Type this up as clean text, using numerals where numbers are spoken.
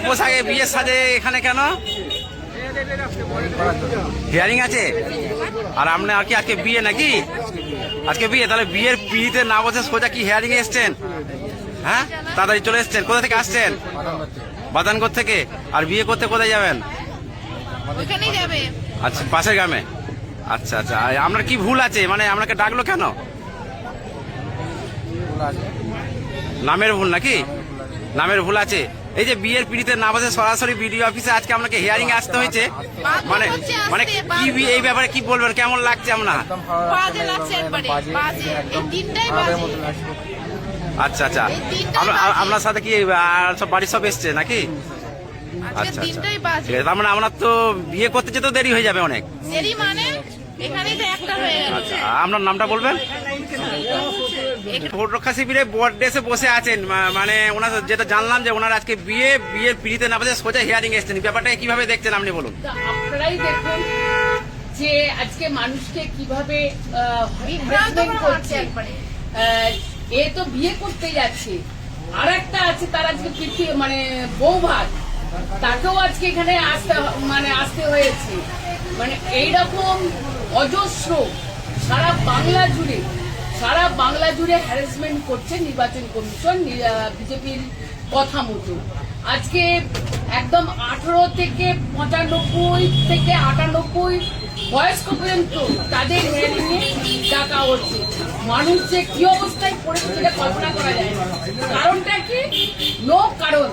পোশাকে বিয়ের সাজে এখানে কেন? হিয়ারিং আছে? আর আপনি আর কি আজকে বিয়ে নাকি? আজকে বিয়ে, তাহলে বিয়ের পিড়িতে না বসে সোজা কি হিয়ারিং এ এসছেন? হ্যাঁ, তাড়াতাড়ি চলে এসছেন। কোথা থেকে আসছেন? বাদানগর থেকে। আর বিয়ে করতে কোথায় যাবেন? আচ্ছা, পাশের গ্রামে। আচ্ছা আচ্ছা, আপনার কি ভুল আছে? মানে আপনাকে ডাকলো কেন? নামের ভুল নাকি? নামের ভুল আছে। এই যে বিয়ের পিড়িতে না বসে সরাসরি বিডিও অফিসে আজকে আপনাকে হিয়ারিং এ আসতে হয়েছে, মানে মানে কি এই ব্যাপারে কি বলবেন? কেমন লাগছে আপনার? আচ্ছা আচ্ছা, আপনার সাথে কি সব বাড়ির সব এসছে নাকি? আচ্ছা আচ্ছা, ঠিক আছে। তার মানে আপনার তো বিয়ে করতে যেতে দেরি হয়ে যাবে অনেক। আচ্ছা, আপনার নামটা বলবেন? ভোট রক্ষা শিবিরে বোর্ড ডেসে বসে আছেন, মানে ওনার যেটা জানলাম যে ওনার আজকে বিয়ের পিড়িতে না বসে সোজা হিয়ারিং এসছেন। ব্যাপারটা কিভাবে দেখছেন আপনি বলুন? আপনারাই দেখুন যে আজকে মানুষকে কিভাবে হ্যারাসমেন্ট করছে। এ তো বিয়ে করতে যাচ্ছে, আর একটা আছে তার আজকে মানে বৌভাত, তাকেও আজকে এখানে আসতে হয়েছে। মানে এইরকম অজস্র সারা বাংলা জুড়ে হ্যারাসমেন্ট করছে নির্বাচন কমিশন বিজেপির কথা মতো। আজকে একদম 18 থেকে 95 থেকে 98 বয়স্ক পর্যন্ত তাদের হিয়ারিংয়ে ডাকা হচ্ছে। মানুষ যে কি অবস্থায় পড়েছে সেটা কল্পনা করা যায় না। কারণটা কি? নো কারণ।